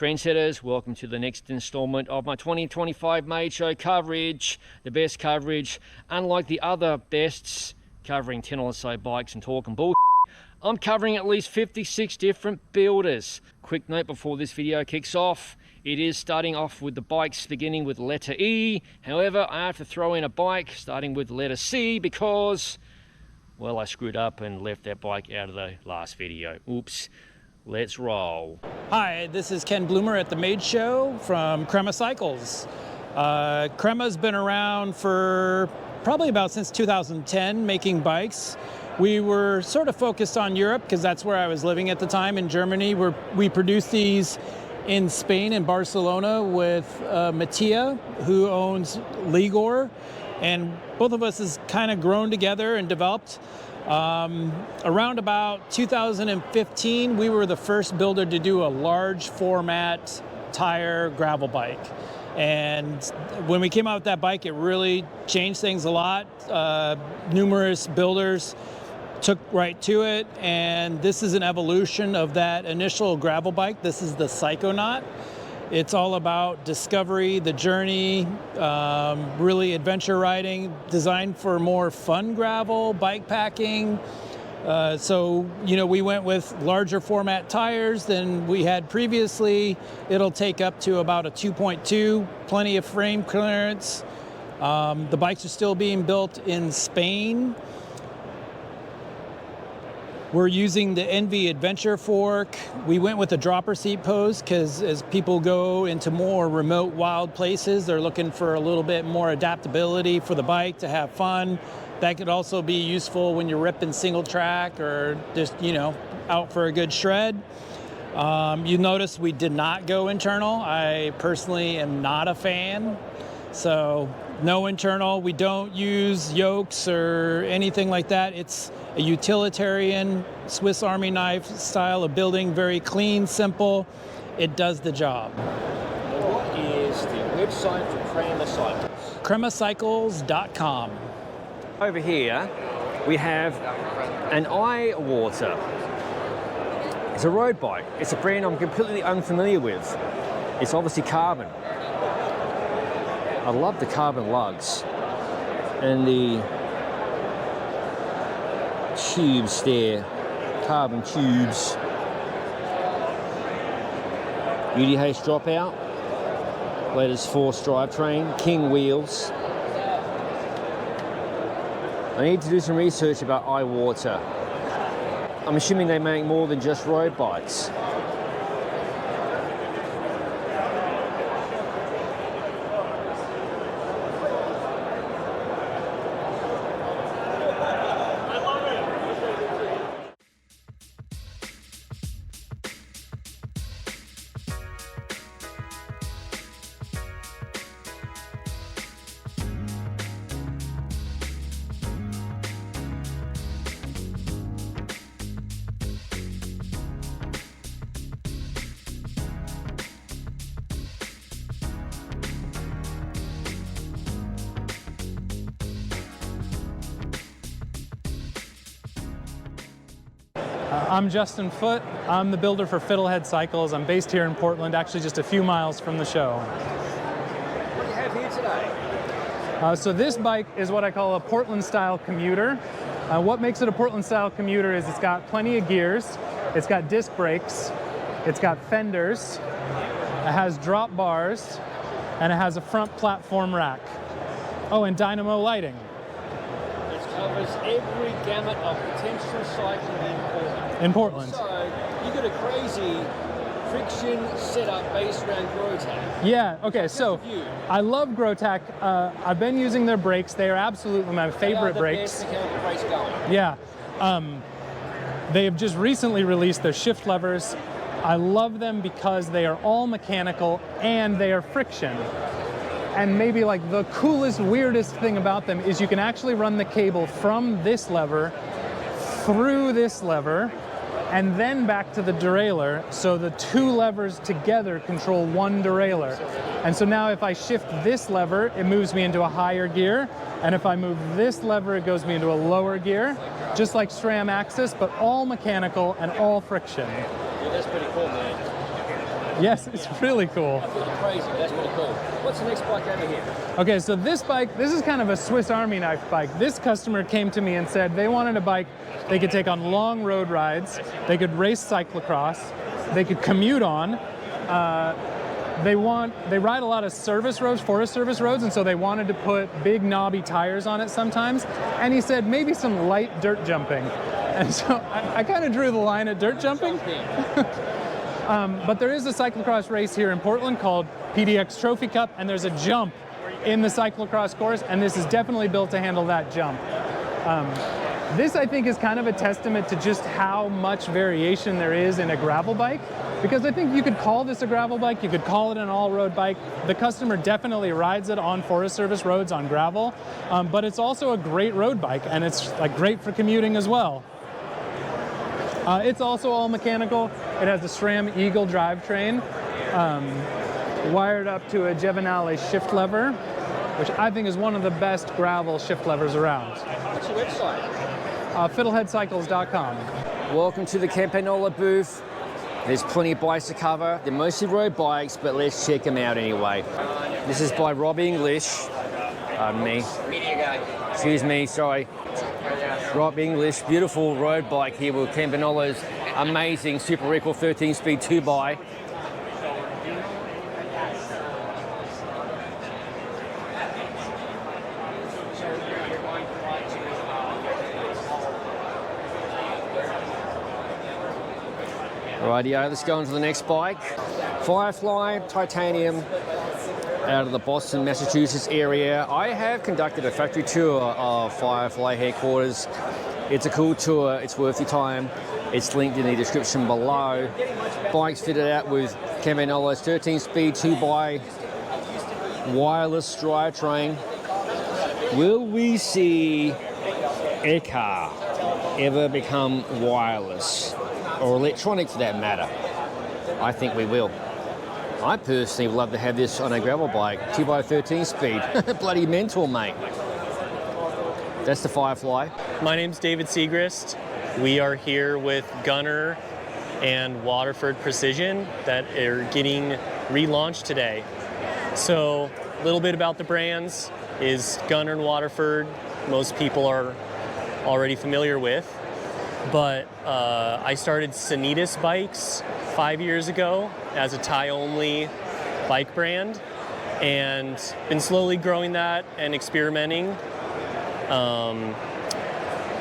Trendsetters, welcome to the next installment of my 2025 Made Show coverage. The best coverage, unlike the other bests covering 10 or so bikes and talk and bullshit, I'm covering at least 56 different builders. Quick note before this video kicks off, it is starting off with the bikes beginning with letter E. However, I have to throw in a bike starting with letter C because, well, I screwed up and left that bike out of the last video. Oops. Let's roll. Hi, this is Ken Bloomer at the Made Show from Crema Cycles. Crema's been around for probably about since 2010 making bikes. We were sort of focused on Europe because that's where I was living at the time in Germany. We produced these in Spain and Barcelona with Mattia, who owns Ligor, and both of us has kind of grown together and developed. Around about 2015, we were the first builder to do a large format tire gravel bike. And when we came out with that bike, it really changed things a lot. Numerous builders took right to it, and this is an evolution of that initial gravel bike. This is the Psychonaut. It's all about discovery, the journey, really adventure riding, designed for more fun gravel, bike packing. So, you know, we went with larger format tires than we had previously. It'll take up to about a 2.2, plenty of frame clearance. The bikes are still being built in Spain. We're using the Envy Adventure fork. We went with a dropper seat post because as people go into more remote, wild places, they're looking for a little bit more adaptability for the bike to have fun. That could also be useful when you're ripping single track or just, you know, out for a good shred. You notice we did not go internal. I personally am not a fan. So no internal. We don't use yokes or anything like that. It's a utilitarian Swiss Army knife style of building, very clean, simple. It does the job. What is the website for Crema Cycles? Cremacycles.com. Over here, we have an Eyewater. It's a road bike. It's a brand I'm completely unfamiliar with. It's obviously carbon. I love the carbon lugs and the tubes there, carbon tubes. UDH dropout, latest force drivetrain, King wheels. I need to do some research about Eyewater. I'm assuming they make more than just road bikes. I'm Justin Foote. I'm the builder for Fiddlehead Cycles. I'm based here in Portland, actually just a few miles from the show. What do you have here today? So this bike is what I call a Portland-style commuter. What makes it a Portland-style commuter is it's got plenty of gears, it's got disc brakes, it's got fenders, it has drop bars, and it has a front platform rack. Oh, and dynamo lighting. It covers every gamut of potential cycling in Portland. So, you got a crazy friction setup based around Growtac. Yeah, okay, so I love Growtac. I've been using their brakes. They are absolutely my favorite brakes. Brakes going. Yeah. They have just recently released their shift levers. I love them because they are all mechanical and they are friction. And maybe like the coolest, weirdest thing about them is you can actually run the cable from this lever through this lever and then back to the derailleur, so the two levers together control one derailleur. And so now if I shift this lever, it moves me into a higher gear, and if I move this lever, it goes me into a lower gear, just like SRAM axis, but all mechanical and all friction. Yeah, that's pretty cool, man. Yes, it's really cool. Crazy, that's pretty cool. What's the next bike over here? Okay, so this bike, this is kind of a Swiss Army knife bike. This customer came to me and said they wanted a bike they could take on long road rides, they could race cyclocross, they could commute on. They ride a lot of service roads, Forest Service roads, and so they wanted to put big knobby tires on it sometimes. And he said maybe some light dirt jumping. And so I kind of drew the line at dirt jumping. But there is a cyclocross race here in Portland called PDX Trophy Cup, and there's a jump in the cyclocross course, and this is definitely built to handle that jump. This, I think, is kind of a testament to just how much variation there is in a gravel bike, because I think you could call this a gravel bike, you could call it an all-road bike. The customer definitely rides it on Forest Service roads on gravel, but it's also a great road bike, and it's like great for commuting as well. It's also all mechanical. It has a SRAM Eagle drivetrain, wired up to a Jevenale shift lever, which I think is one of the best gravel shift levers around. What's your website? Fiddleheadcycles.com. Welcome to the Campanola booth. There's plenty of bikes to cover. They're mostly road bikes, but let's check them out anyway. This is by Rob English. Pardon me. Excuse me, sorry. Rob English, beautiful road bike here with Campanola's amazing Super Record 13-speed 2x. Rightio, let's go on to the next bike. Firefly Titanium out of the Boston, Massachusetts area. I have conducted a factory tour of Firefly headquarters. It's a cool tour, it's worth your time. It's linked in the description below. Bike's fitted out with Campanolo's 13-speed 2x wireless drivetrain. Will we see a car ever become wireless? Or electronic for that matter? I think we will. I personally would love to have this on a gravel bike, 2x13 speed. Bloody mental, mate. That's the Firefly. My name's David Segrist. We are here with Gunnar and Waterford Precision that are getting relaunched today. So a little bit about the brands is Gunnar and Waterford. Most people are already familiar with. But I started Sanitas Bikes 5 years ago as a Thai-only bike brand, and been slowly growing that and experimenting.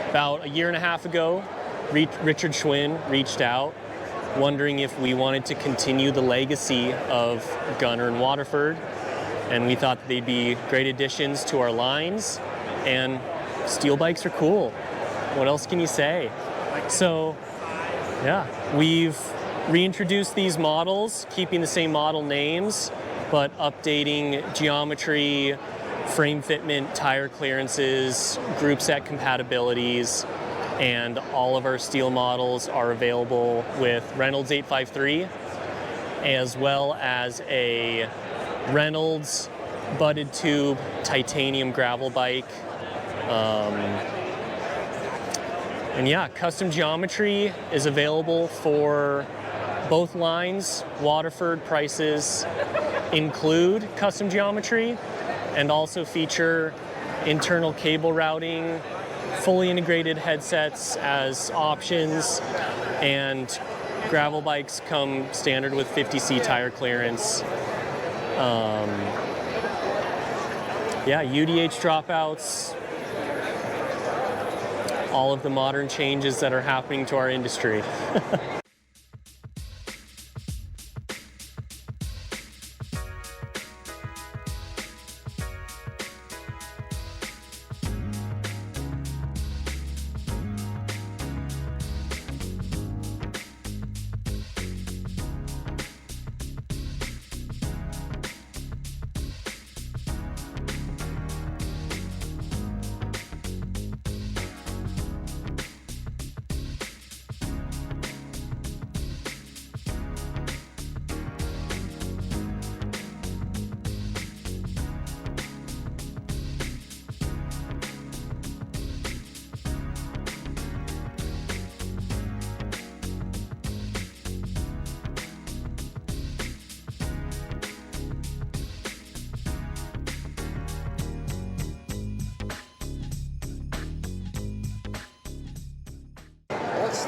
About a year and a half ago, Richard Schwinn reached out, wondering if we wanted to continue the legacy of Gunnar and Waterford, and we thought they'd be great additions to our lines, and steel bikes are cool. What else can you say? So, yeah, we've reintroduced these models, keeping the same model names, but updating geometry, frame fitment, tire clearances, group set compatibilities, and all of our steel models are available with Reynolds 853, as well as a Reynolds butted tube titanium gravel bike. And yeah, custom geometry is available for both lines. Waterford prices include custom geometry and also feature internal cable routing, fully integrated headsets as options, and gravel bikes come standard with 50C tire clearance. Yeah, UDH dropouts, all of the modern changes that are happening to our industry.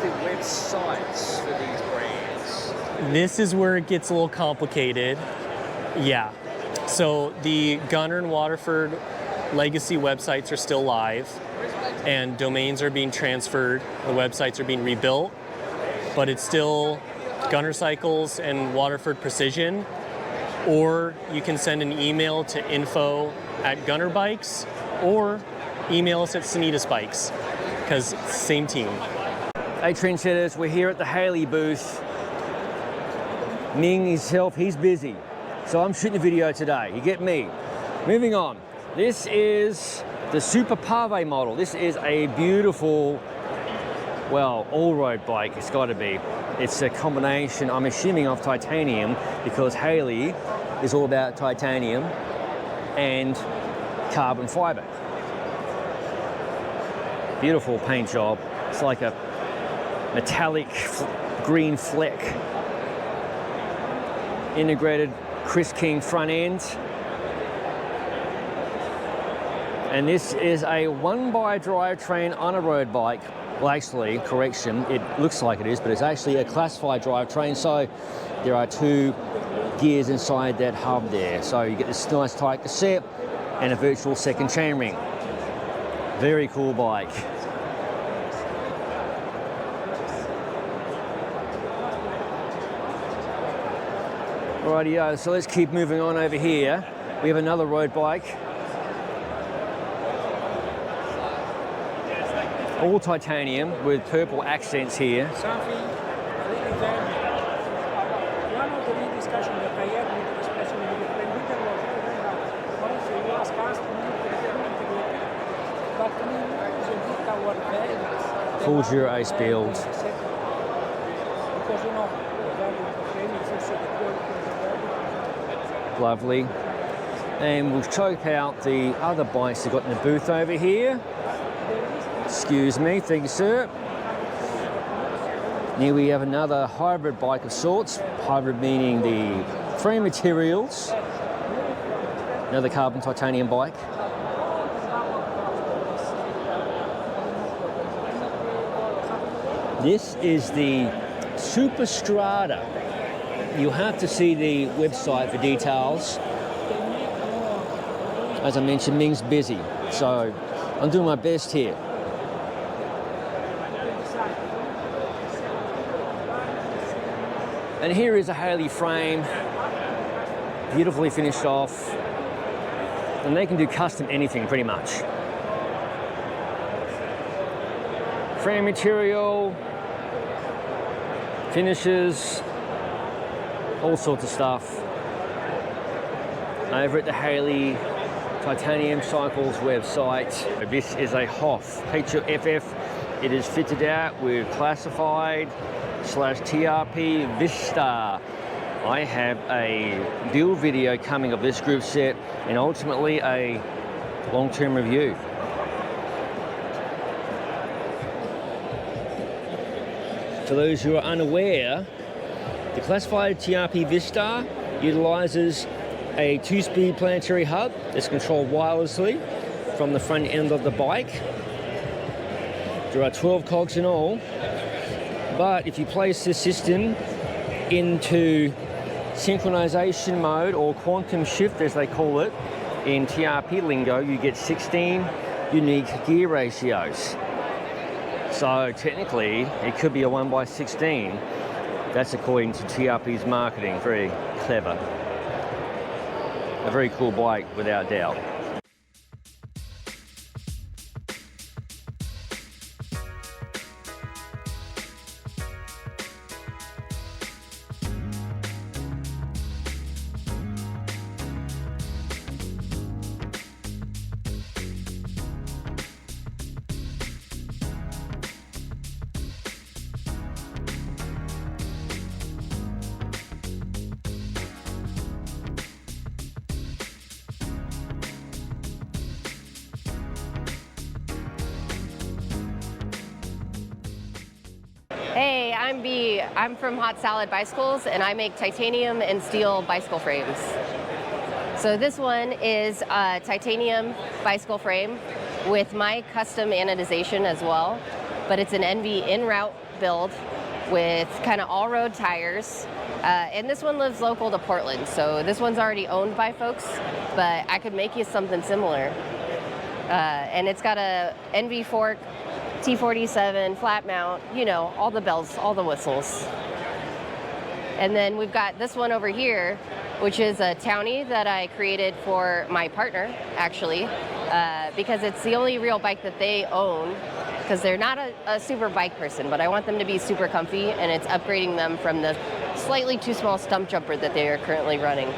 the websites for these brands? This is where it gets a little complicated. Yeah. So the Gunnar and Waterford legacy websites are still live, and domains are being transferred. The websites are being rebuilt, but it's still Gunnar Cycles and Waterford Precision. Or you can send an email to info@Gunnar Bikes, or email us at Sanitas Bikes, because it's the same team. Hey trendsetters, we're here at the Haley booth. Ming himself, he's busy. So I'm shooting a video today, you get me. Moving on, this is the Super Pave model. This is a beautiful, well, all-road bike, it's gotta be. It's a combination, I'm assuming, of titanium, because Haley is all about titanium and carbon fiber. Beautiful paint job. It's like a metallic green fleck. Integrated Chris King front end. And this is a 1x drivetrain on a road bike. Well, actually, correction, it looks like it is, but it's actually a classified drivetrain. So there are 2 gears inside that hub there. So you get this nice tight cassette and a virtual second chainring. Very cool bike. Rightio, so let's keep moving on over here. We have another road bike. All titanium with purple accents here. Something really very. One of the big discussions that I had with, especially with the Framebuilding was honestly you ask us to integrate, but to me it's a bit our values. Full Dura Ace build. Because you know the value of the frame is also the quality of the value. Lovely. And we'll choke out the other bikes they've got in the booth over here. Excuse me, thank you, sir. Here we have another hybrid bike of sorts. Hybrid meaning the frame materials. Another carbon titanium bike. This is the Super Strada. You'll have to see the website for details. As I mentioned, Ming's busy, so I'm doing my best here. And here is a Haley frame, beautifully finished off. And they can do custom anything pretty much. Frame material, finishes, all sorts of stuff. Over at the Haley Titanium Cycles website. This is a Hoff, H-O-F-F. It is fitted out with classified /TRP Vista. I have a build video coming of this group set and ultimately a long-term review. For those who are unaware, the classified TRP Vista utilizes a 2-speed planetary hub that's controlled wirelessly from the front end of the bike. There are 12 cogs in all, but if you place this system into synchronization mode or quantum shift as they call it in TRP lingo, you get 16 unique gear ratios. So technically it could be a 1/16. That's according to TRP's marketing. Very clever. A very cool bike without doubt. Hey, I'm B. I'm from HotSalad Bicycles, and I make titanium and steel bicycle frames. So this one is a titanium bicycle frame with my custom anodization as well, but it's an NV in-route build with kind of all-road tires. And this one lives local to Portland, so this one's already owned by folks, but I could make you something similar. And it's got a NV fork, T47, flat mount, you know, all the bells, all the whistles. And then we've got this one over here, which is a Townie that I created for my partner, actually, because it's the only real bike that they own, because they're not a super bike person, but I want them to be super comfy, and it's upgrading them from the slightly too small stump jumper that they are currently running.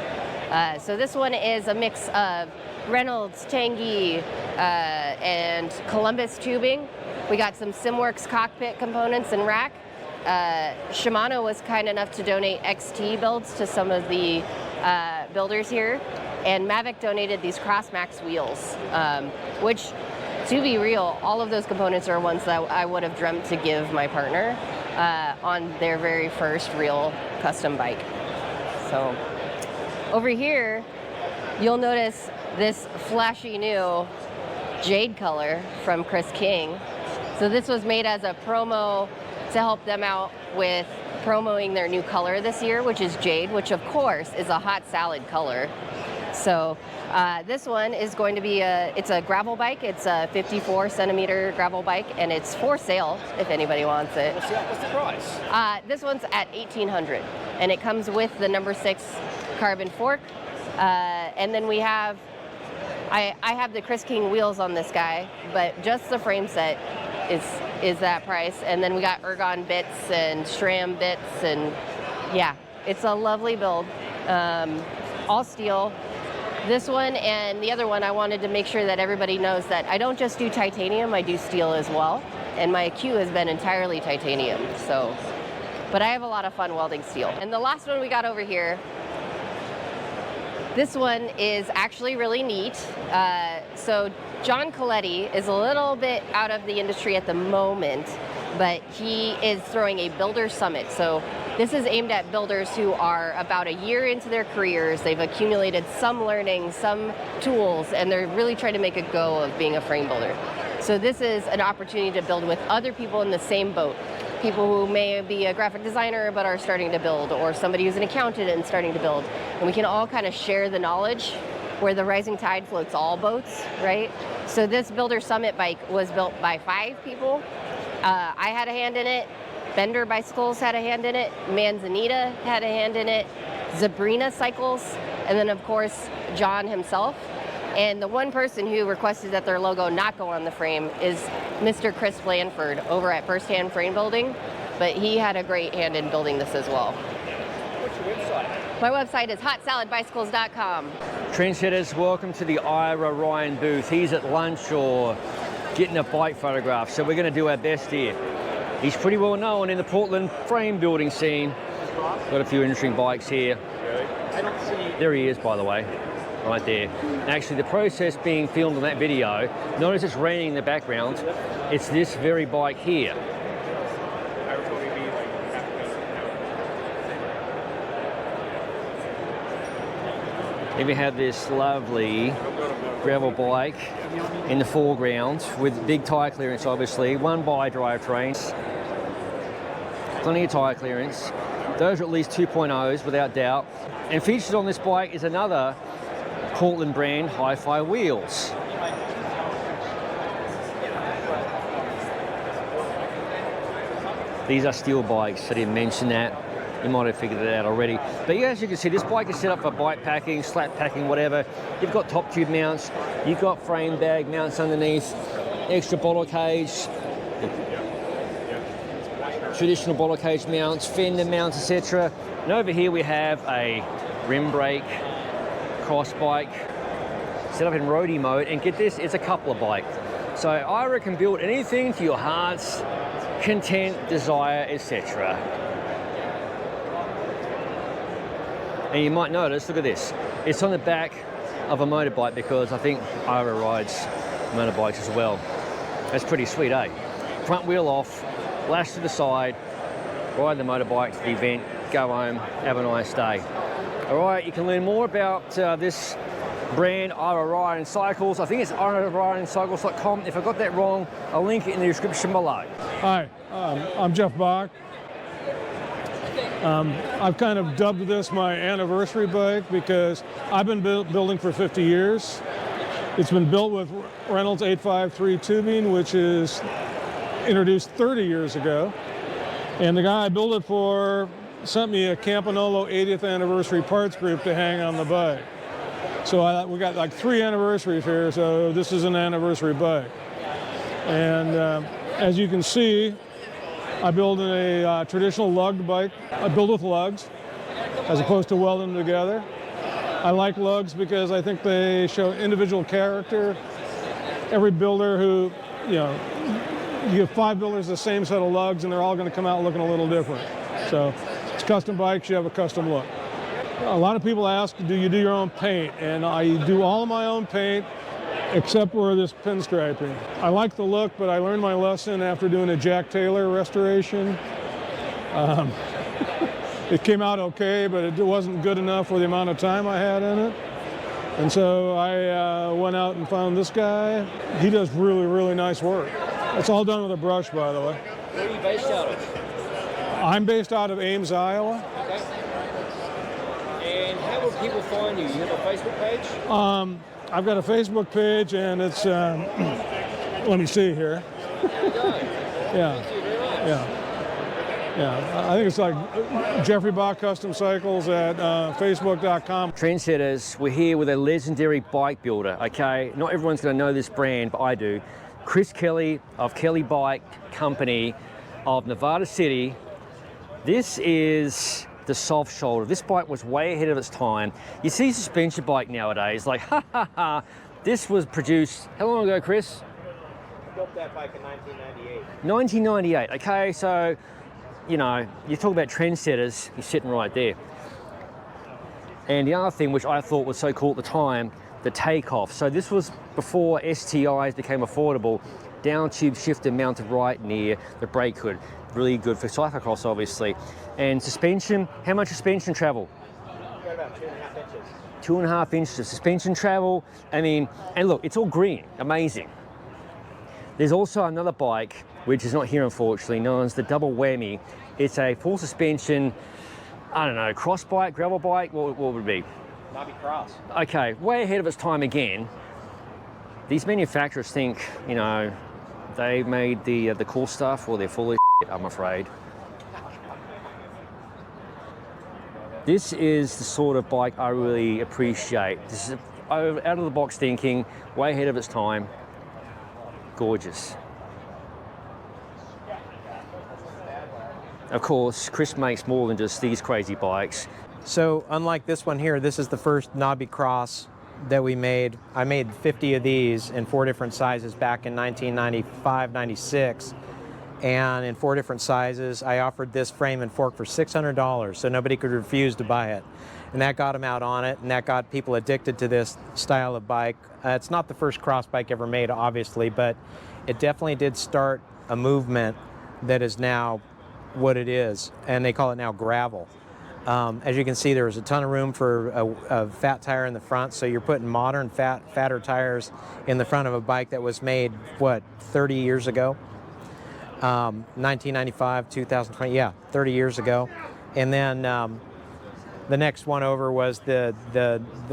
So this one is a mix of Reynolds, Tangy, and Columbus tubing. We got some SimWorks cockpit components and rack. Shimano was kind enough to donate XT builds to some of the builders here, and Mavic donated these Crossmax wheels, which, to be real, all of those components are ones that I would have dreamt to give my partner on their very first real custom bike. So over here, you'll notice this flashy new jade color from Chris King. So this was made as a promo to help them out with promoting their new color this year, which is jade, which of course is a HotSalad color. So this one is going to be it's a gravel bike. It's a 54 centimeter gravel bike, and it's for sale if anybody wants it. What's the price? This one's at $1,800, and it comes with the number 6 carbon fork. And then we have, I have the Chris King wheels on this guy, but just the frame set is that price. And then we got ergon bits and SRAM bits, and yeah, it's a lovely build. All steel. This one and the other one, I wanted to make sure that everybody knows that I don't just do titanium, I do steel as well. And my queue has been entirely titanium, so. But I have a lot of fun welding steel. And the last one we got over here, this one is actually really neat. So John Coletti is a little bit out of the industry at the moment, but he is throwing a builder summit. So this is aimed at builders who are about a year into their careers. They've accumulated some learning, some tools, and they're really trying to make a go of being a frame builder. So this is an opportunity to build with other people in the same boat. People who may be a graphic designer but are starting to build, or somebody who's an accountant and starting to build. And we can all kind of share the knowledge where the rising tide floats all boats, right? So this Builder Summit bike was built by 5 people. I had a hand in it. Bender Bicycles had a hand in it. Manzanita had a hand in it. Zabrina Cycles, and then of course, John himself. And the one person who requested that their logo not go on the frame is Mr. Chris Blanford over at First Hand Framebuilding, but he had a great hand in building this as well. What's your website? My website is HotSaladBicycles.com. Trendsetters, welcome to the Ira Ryan booth. He's at lunch or getting a bike photograph, so we're going to do our best here. He's pretty well known in the Portland frame building scene. Got a few interesting bikes here. There he is, by the way. Right there. Actually, the process being filmed in that video, notice it's raining in the background. It's this very bike here. Then we have this lovely gravel bike in the foreground with big tyre clearance, obviously. One by drivetrains. Plenty of tyre clearance. Those are at least 2.0s without doubt. And featured on this bike is another Portland brand, Hi-Fi wheels. These are steel bikes, I didn't mention that. You might have figured it out already. But yeah, as you can see, this bike is set up for bike packing, slap packing, whatever. You've got top tube mounts, you've got frame bag mounts underneath, extra bottle cage, traditional bottle cage mounts, fender mounts, etc. And over here we have a rim brake, cross bike, set up in roadie mode, and get this, it's a coupler bike. So Ira can build anything to your heart's content, desire, etc. And you might notice, look at this, it's on the back of a motorbike because I think Ira rides motorbikes as well. That's pretty sweet, eh? Front wheel off, lash to the side, ride the motorbike to the event, go home, have a nice day. All right, you can learn more about this brand Ira Ryan Cycles. I think it's IraRyanCycles.com. If I got that wrong, I'll link it in the description below. Hi, I'm Jeff Bock. I've kind of dubbed this my anniversary bike because I've been building for 50 years. It's been built with Reynolds 853 tubing, which is introduced 30 years ago. And the guy I built it for sent me a Campanolo 80th anniversary parts group to hang on the bike. So we got like 3 anniversaries here, so this is an anniversary bike. And as you can see, I build a traditional lugged bike. I build with lugs as opposed to welding them together. I like lugs because I think they show individual character. Every builder who, you give 5 builders the same set of lugs and they're all going to come out looking a little different. So it's custom bikes, you have a custom look. A lot of people ask, do you do your own paint? And I do all my own paint except for this pinstriping. I like the look, but I learned my lesson after doing a Jack Taylor restoration. It came out okay, but it wasn't good enough for the amount of time I had in it. And so I went out and found this guy. He does really, really nice work. It's all done with a brush, by the way. Where are you based out of? I'm based out of Ames, Iowa. Okay. And how will people find you? You have a Facebook page? I've got a Facebook page, and it's, let me see here. Yeah. Thank you very much. Yeah, I think it's like Jeffrey Bock Custom Cycles at Facebook.com. Trendsetters, we're here with a legendary bike builder, okay? Not everyone's going to know this brand, but I do. Chris Kelly of Kelly Bike Company of Nevada City. This is the soft shoulder. This bike was way ahead of its time. You see suspension bike nowadays, like, ha ha ha. This was produced, how long ago, Chris? Built that bike in 1998. 1998, okay, so, you talk about trendsetters, you're sitting right there. And the other thing which I thought was so cool at the time, the takeoff. So this was before STIs became affordable. Down tube shifter mounted right near the brake hood. Really good for cyclocross, obviously. And suspension, how much suspension travel? Got about 2.5 inches. 2.5 inches of suspension travel. I mean, and look, it's all green, amazing. There's also another bike, which is not here unfortunately, known as the double whammy. It's a full suspension, I don't know, cross bike, gravel bike, what would it be? Knobby Cross. Okay, way ahead of its time again. These manufacturers think, they made the cool stuff, or they're full of shit, I'm afraid. This is the sort of bike I really appreciate. This is out of the box thinking, way ahead of its time. Gorgeous. Of course, Chris makes more than just these crazy bikes. So unlike this one here, this is the first Knobby Cross that we made. I made 50 of these in 4 different sizes back in 1995, 96. And in 4 different sizes, I offered this frame and fork for $600, so nobody could refuse to buy it. And that got them out on it, and that got people addicted to this style of bike. It's not the first cross bike ever made, obviously, but it definitely did start a movement that is now what it is, and they call it now gravel. As you can see, there was a ton of room for a fat tire in the front, so you're putting modern fatter tires in the front of a bike that was made, 30 years ago? 1995, 2020, yeah, 30 years ago. And then the next one over was the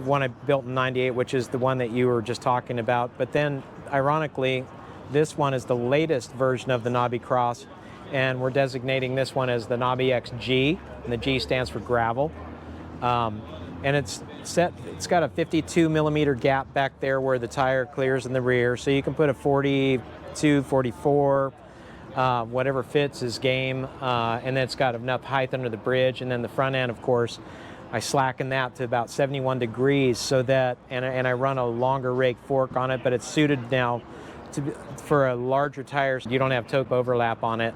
one I built in 98, which is the one that you were just talking about. But then, ironically, this one is the latest version of the Knobby Cross, and we're designating this one as the Knobby XG, and the G stands for gravel. And it's got a 52 millimeter gap back there where the tire clears in the rear, so you can put a 42, 44, whatever fits is game, and then it's got enough height under the bridge. And then the front end, of course, I slacken that to about 71 degrees so that, and I run a longer rake fork on it, but it's suited now for a larger tires. You don't have toe overlap on it.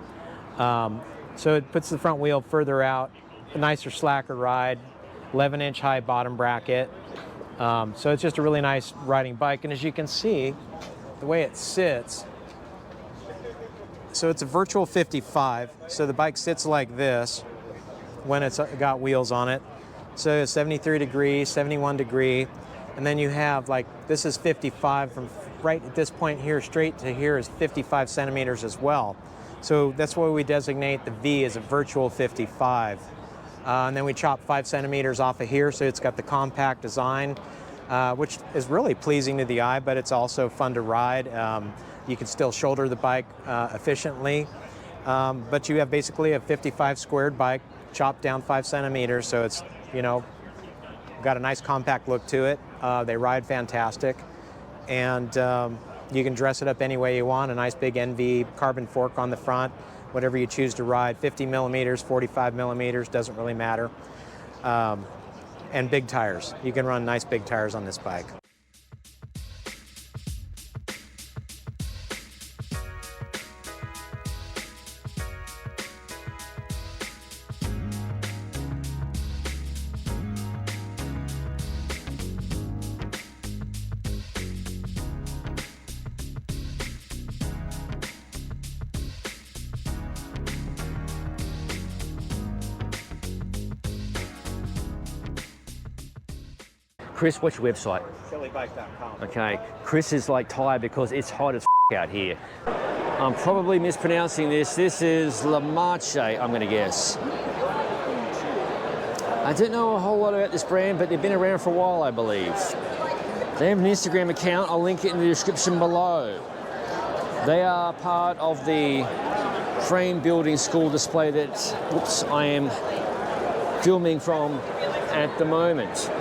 So it puts the front wheel further out, a nicer slacker ride, 11-inch high bottom bracket. So it's just a really nice riding bike. And as you can see, the way it sits, so it's a virtual 55. So the bike sits like this when it's got wheels on it. So 73 degree, 71 degree. and then you have like, this is 55 from right at this point here straight to here is 55 centimeters as well. So that's why we designate the V as a virtual 55. And then we chop 5 centimeters off of here, so it's got the compact design, which is really pleasing to the eye, but it's also fun to ride. You can still shoulder the bike efficiently, but you have basically a 55 squared bike chopped down 5 centimeters, so it's, you know, got a nice compact look to it. They ride fantastic, and you can dress it up any way you want. A nice big NV carbon fork on the front, whatever you choose to ride, 50 millimeters, 45 millimeters, doesn't really matter. And big tires. You can run nice big tires on this bike. Chris, what's your website? Phillybike.com. Okay, Chris is like tired because it's hot as out here. I'm probably mispronouncing this. This is LaMarche, I'm going to guess. I don't know a whole lot about this brand, but they've been around for a while, I believe. They have an Instagram account. I'll link it in the description below. They are part of the Framebuilding school display that, I am filming from at the moment.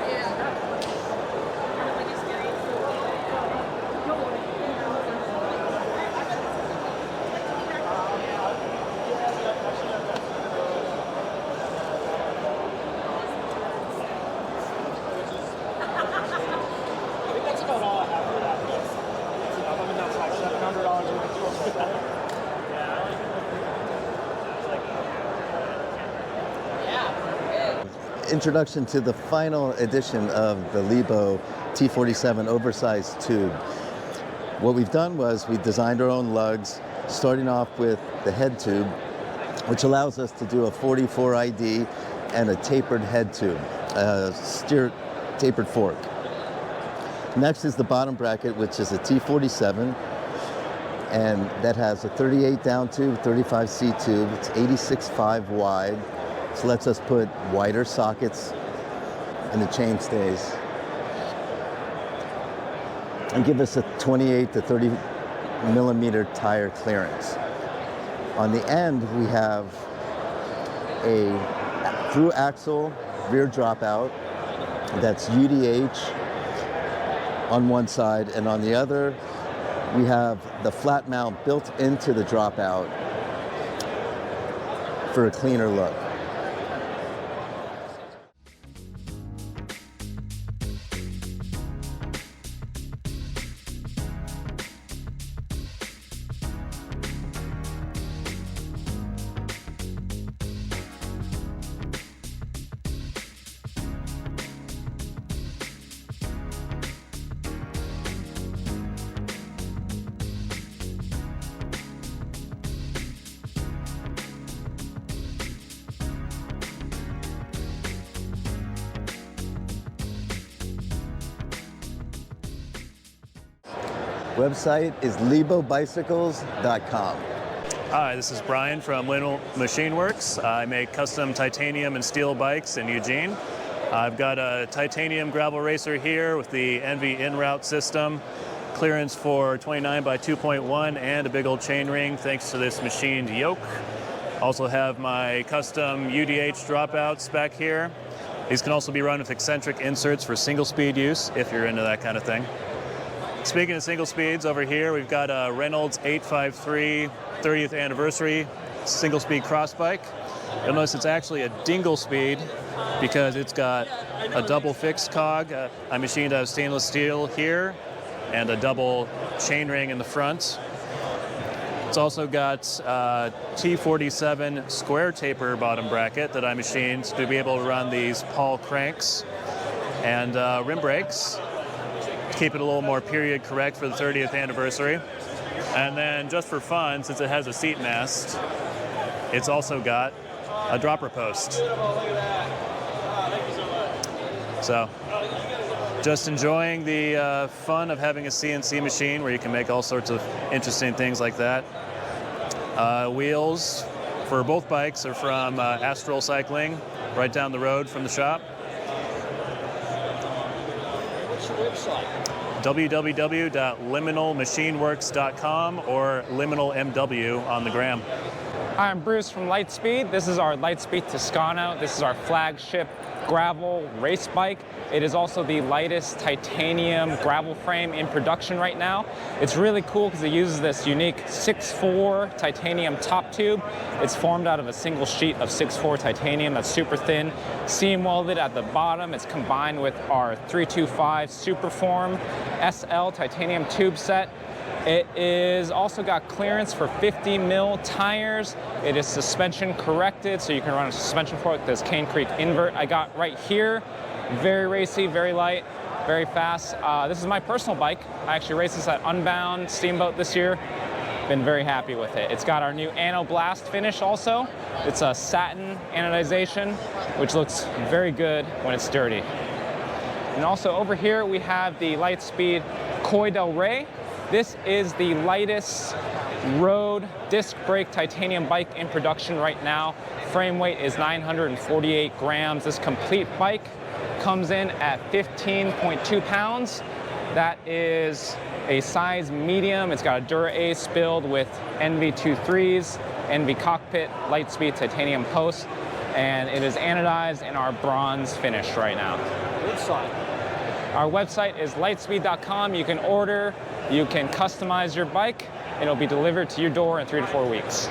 Introduction to the final edition of the Liebo T47 oversized tube. What we've done was we designed our own lugs, starting off with the head tube, which allows us to do a 44 ID and a tapered head tube, a steer tapered fork. Next is the bottom bracket, which is a T47, and that has a 38 down tube, 35 C tube. It's 86.5 wide. This lets us put wider sockets in the chain stays and give us a 28 to 30 millimeter tire clearance. On the end, we have a through axle rear dropout that's UDH on one side, and on the other, we have the flat mount built into the dropout for a cleaner look. Website is LieboBicycles.com. Hi, this is Brian from Liminal Machine Works. I make custom titanium and steel bikes in Eugene. I've got a titanium gravel racer here with the NV in-route system, clearance for 29 by 2.1 and a big old chain ring thanks to this machined yoke. Also have my custom UDH dropouts back here. These can also be run with eccentric inserts for single speed use if you're into that kind of thing. Speaking of single speeds, over here we've got a Reynolds 853 30th anniversary single speed cross bike. You'll notice it's actually a dingle speed because it's got a double fixed cog. I machined out of stainless steel here and a double chain ring in the front. It's also got T47 square taper bottom bracket that I machined to be able to run these Paul cranks and rim brakes. Keep it a little more period correct for the 30th anniversary. And then just for fun, since it has a seat mast, it's also got a dropper post. So Just enjoying the fun of having a CNC machine where you can make all sorts of interesting things like that. Wheels for both bikes are from Astral Cycling, right down the road from the shop. What's your website? www.liminalmachineworks.com or liminalmw on the gram. Hi, I'm Bruce from Litespeed. This is our Litespeed Toscano. This is our flagship gravel race bike. It is also the lightest titanium gravel frame in production right now. It's really cool because it uses this unique 6'4" titanium top tube. It's formed out of a single sheet of 6'4" titanium that's super thin, seam welded at the bottom. It's combined with our 325 Superform SL titanium tube set. It is also got clearance for 50 mil tires. It is suspension corrected, so you can run a suspension fork. This Cane Creek invert I got right here. Very racy, very light, very fast. This is my personal bike. I actually raced this at Unbound Steamboat this year. Been very happy with it. It's got our new Ano Blast finish also. It's a satin anodization, which looks very good when it's dirty. And also over here we have the Litespeed Coy del Rey. This is the lightest road disc brake titanium bike in production right now. Frame weight is 948 grams. This complete bike comes in at 15.2 pounds. That is a size medium. It's got a Dura-Ace build with NV23s, NV cockpit, Litespeed titanium post, and it is anodized in our bronze finish right now. Website? Our website is litespeed.com. You can order, you can customize your bike, and it'll be delivered to your door in 3 to 4 weeks.